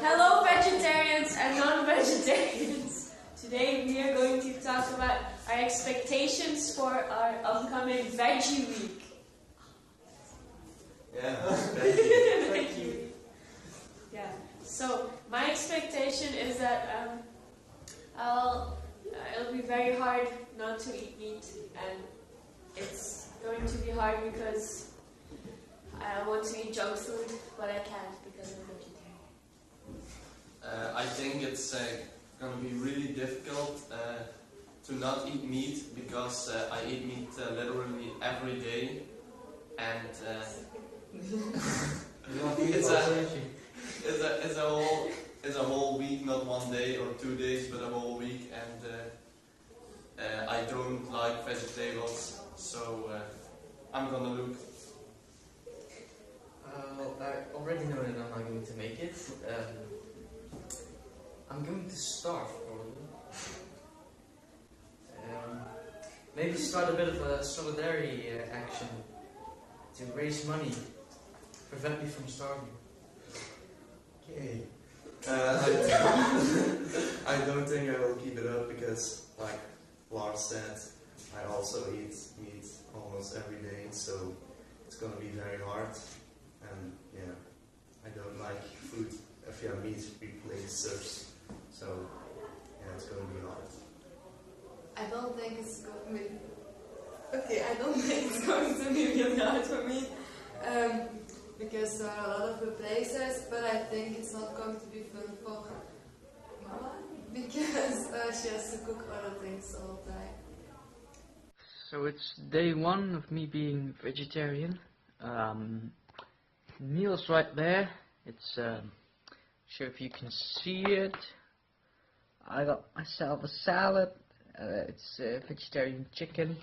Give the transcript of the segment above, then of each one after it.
Hello vegetarians and non-vegetarians. Today we are going to talk about our expectations for our upcoming Veggie Week. Yeah, Veggie Week. Yeah. So my expectation is that it'll be very hard not to eat meat, and it's going to be hard because I want to eat junk food, but I can't because I'm vegetarian. I think it's going to be really difficult to not eat meat because I eat meat literally every day, and it's a whole week, not 1 day or 2 days, but a whole week, and I don't like vegetables, so I'm gonna look. Well, I already know that I'm not going to make it. I'm going to starve, probably. Maybe start a bit of a solidarity action to raise money, prevent me from starving. Okay. I don't think I will keep it up because, like Lars said, I also eat meat almost every day, so it's gonna be very hard. And yeah, I don't like food if meat replaces, so yeah, it's gonna be hard. I don't think it's going to be. Okay, I don't think it's going to be really hard for me because there are a lot of replacers, but I think it's not going to be fun for Mama because she has to cook other things all the time. So it's day one of me being vegetarian. Meal's right there. It's sure if you can see it. I got myself a salad. It's vegetarian chicken.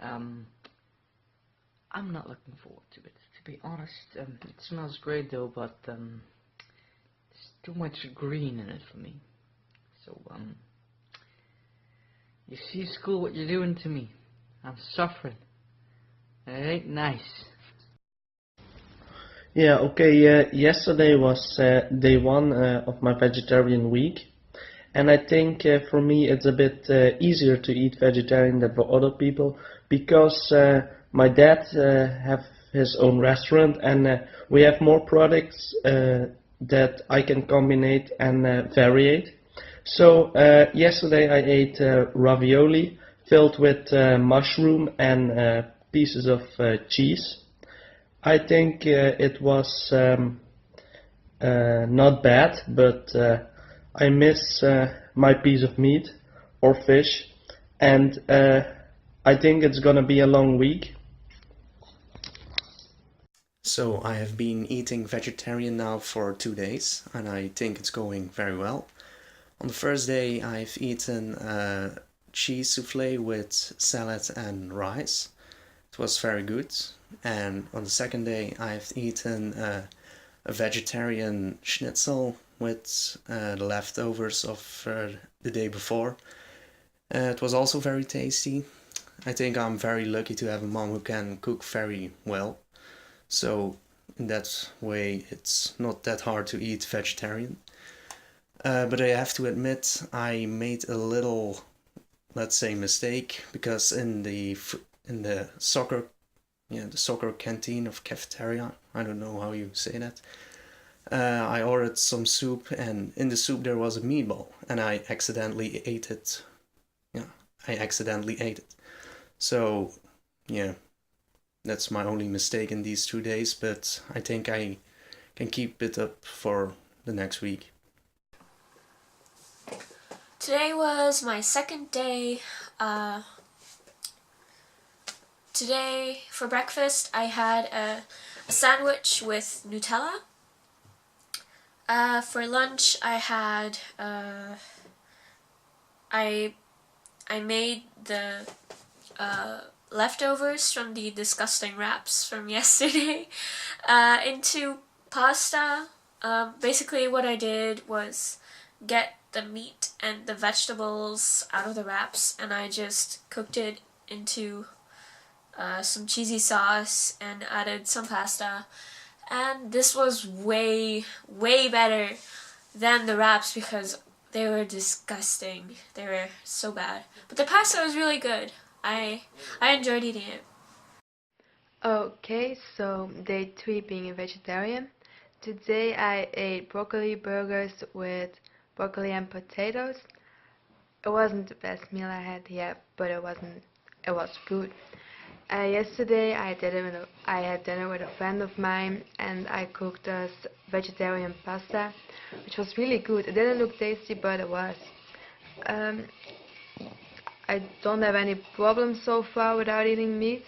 I'm not looking forward to it, to be honest. It smells great though, but there's too much green in it for me. So you see, school, what you're doing to me. I'm suffering. It ain't nice. Yeah, okay, yesterday was day one of my vegetarian week, and I think for me it's a bit easier to eat vegetarian than for other people, because my dad have his own restaurant, and we have more products that I can combine and variate. So yesterday I ate ravioli filled with mushroom and pieces of cheese. I think it was not bad, but I miss my piece of meat or fish, and I think it's gonna be a long week. So I have been eating vegetarian now for 2 days, and I think it's going very well. On the first day I've eaten cheese souffle with salad and rice. It was very good. And on the second day I've eaten a vegetarian schnitzel with the leftovers of the day before. It was also very tasty. I think I'm very lucky to have a mom who can cook very well. So in that way it's not that hard to eat vegetarian. But I have to admit I made a little, let's say, mistake, because in the soccer canteen of cafeteria, I don't know how you say that, I ordered some soup, and in the soup there was a meatball, and I accidentally ate it. So yeah, that's my only mistake in these 2 days, but I think I can keep it up for the next week. Today was my second day. Today for breakfast I had a sandwich with Nutella. For lunch I had I made the leftovers from the disgusting wraps from yesterday into pasta. Basically what I did was get the meat and the vegetables out of the wraps, and I just cooked it into some cheesy sauce and added some pasta. And this was way better than the wraps because they were disgusting. They were so bad. But the pasta was really good. I enjoyed eating it. Okay, so day 3 being a vegetarian. Today I ate broccoli burgers with broccoli and potatoes. It wasn't the best meal I had yet, but it was good. Yesterday I had dinner with a friend of mine, and I cooked us vegetarian pasta, which was really good. It didn't look tasty, but it was. Um, I don't have any problems so far without eating meat,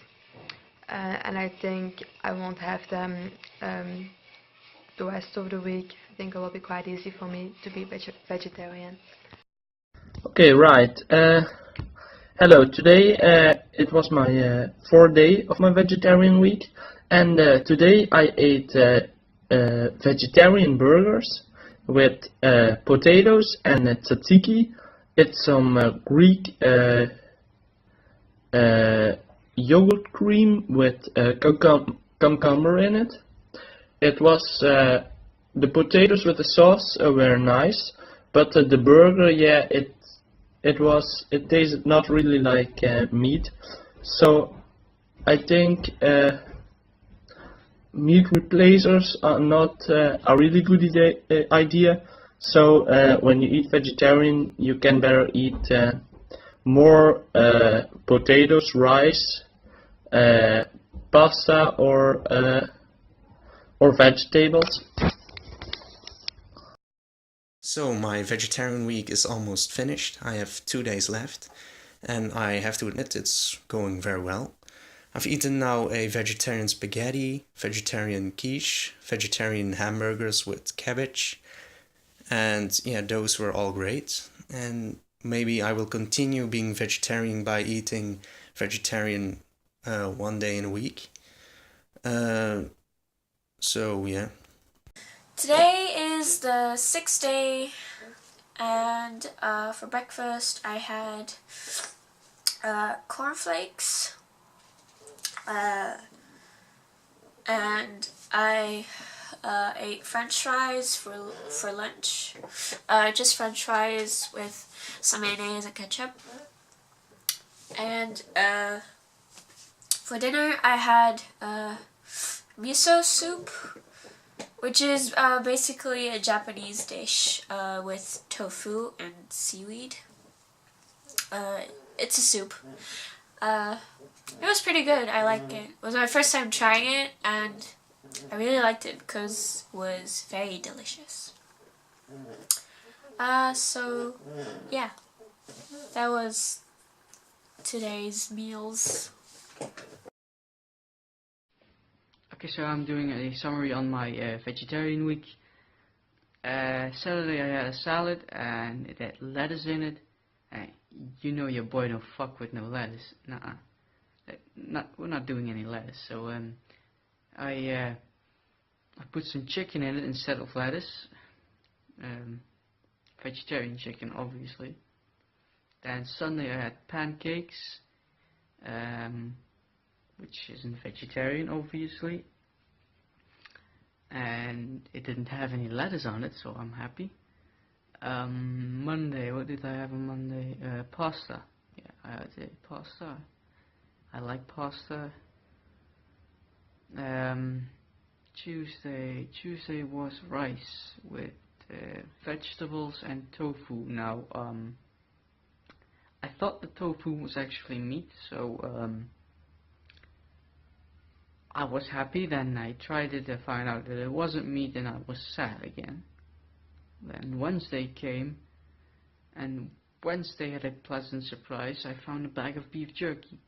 and I think I won't have them the rest of the week. I think it will be quite easy for me to be vegetarian. Okay, right. Hello. Today it was my 4th day of my vegetarian week, and today I ate vegetarian burgers with potatoes and tzatziki. It's some Greek yogurt cream with cucumber in it. It was the potatoes with the sauce were nice, but the burger, yeah, it tasted not really like meat. So I think meat replacers are not a really good idea. So when you eat vegetarian, you can better eat more potatoes, rice, pasta, or vegetables. So my vegetarian week is almost finished. I have 2 days left, and I have to admit it's going very well. I've eaten now a vegetarian spaghetti, vegetarian quiche, vegetarian hamburgers with cabbage, and yeah, those were all great. And maybe I will continue being vegetarian by eating vegetarian 1 day in a week. So yeah. Today is the 6th day, and for breakfast I had cornflakes, and I ate French fries for lunch. Just French fries with some mayonnaise and ketchup. And for dinner I had miso soup, which is basically a Japanese dish with tofu and seaweed. It's a soup. It was pretty good. I liked it. It was my first time trying it, and I really liked it because it was very delicious. So yeah, that was today's meals. Okay, so I'm doing a summary on my vegetarian week. Saturday I had a salad and it had lettuce in it. You know your boy don't fuck with no lettuce. Nuh-uh. We're not doing any lettuce. So I put some chicken in it instead of lettuce. Vegetarian chicken, obviously. Then Sunday I had pancakes, which isn't vegetarian, obviously. And it didn't have any lettuce on it, so I'm happy. Monday, what did I have on Monday? Pasta. Yeah, I had pasta. I like pasta. Tuesday was rice with vegetables and tofu. Now, I thought the tofu was actually meat, so I was happy. Then I tried it to find out that it wasn't meat, and I was sad again. Then Wednesday came, and Wednesday had a pleasant surprise. I found a bag of beef jerky.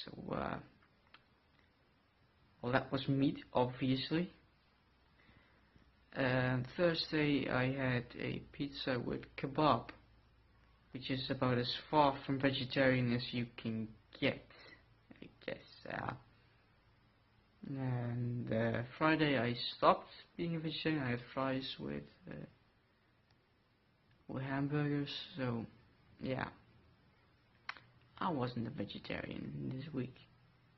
So, well, that was meat, obviously. Thursday I had a pizza with kebab, which is about as far from vegetarian as you can get, I guess. And Friday I stopped being a vegetarian. I had fries with with hamburgers, so yeah. I wasn't a vegetarian this week.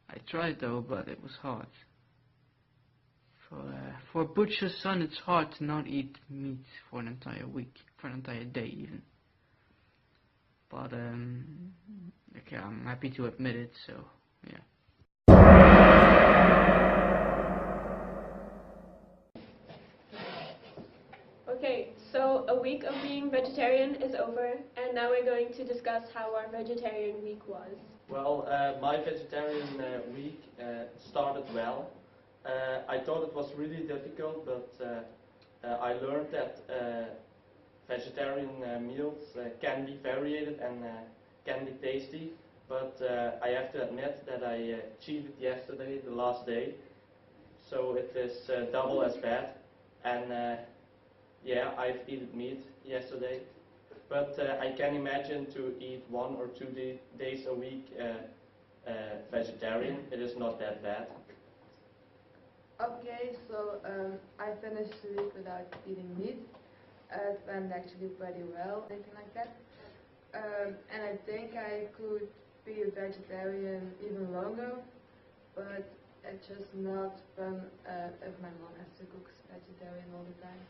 I tried though, but it was hard. For a butcher's son, it's hard to not eat meat for an entire week, for an entire day even. But okay, I'm happy to admit it, so yeah. Okay, so a week of being vegetarian is over, and now we're going to discuss how our vegetarian week was. Well, my vegetarian week started well. I thought it was really difficult, but I learned that vegetarian meals can be varied and can be tasty. But I have to admit that I cheated yesterday, the last day, so it is double as bad. And yeah, I've eaten meat yesterday, but I can imagine to eat 1 or 2 days a week vegetarian. It is not that bad. Okay, so I finished the week without eating meat. It went actually pretty well, anything like that. And I think I could be a vegetarian even longer, but it's just not fun if my mom has to cook vegetarian all the time.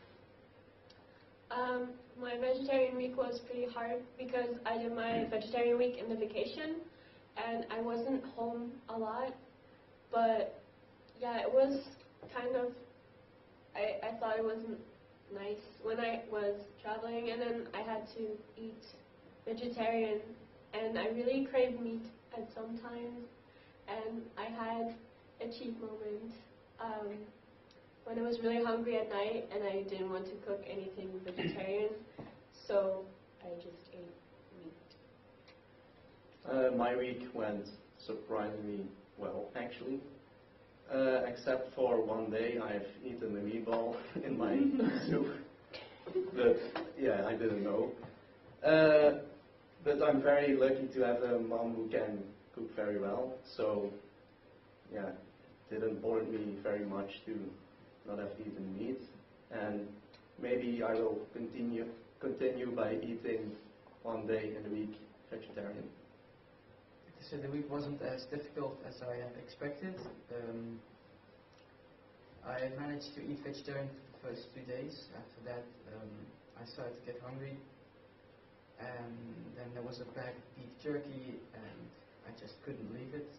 My vegetarian week was pretty hard because I did my vegetarian week in the vacation, and I wasn't home a lot, but yeah, it was kind of, I thought it wasn't nice when I was traveling, and then I had to eat vegetarian, and I really craved meat at some times, and I had a cheat moment when I was really hungry at night and I didn't want to cook anything vegetarian, so I just ate meat. My week went surprisingly well, actually. Except for one day I've eaten a meatball in my soup. But yeah, I didn't know. But I'm very lucky to have a mom who can cook very well. So yeah, it didn't bother me very much to not have eaten meat. And maybe I will continue by eating 1 day in a week vegetarian. So the week wasn't as difficult as I had expected. I managed to eat vegetarian for the first 2 days. After that, I started to get hungry, and then there was a bag of beef jerky, and I just couldn't leave it.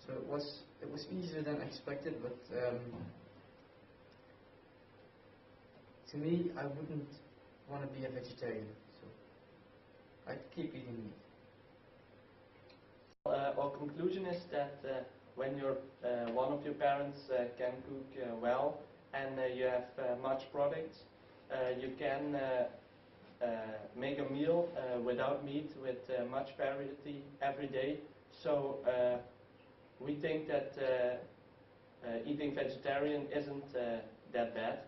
So it was easier than expected, but to me, I wouldn't want to be a vegetarian. I'd keep eating meat. Our conclusion is that when one of your parents can cook well and you have much products, you can make a meal without meat with much variety every day. So we think that eating vegetarian isn't that bad.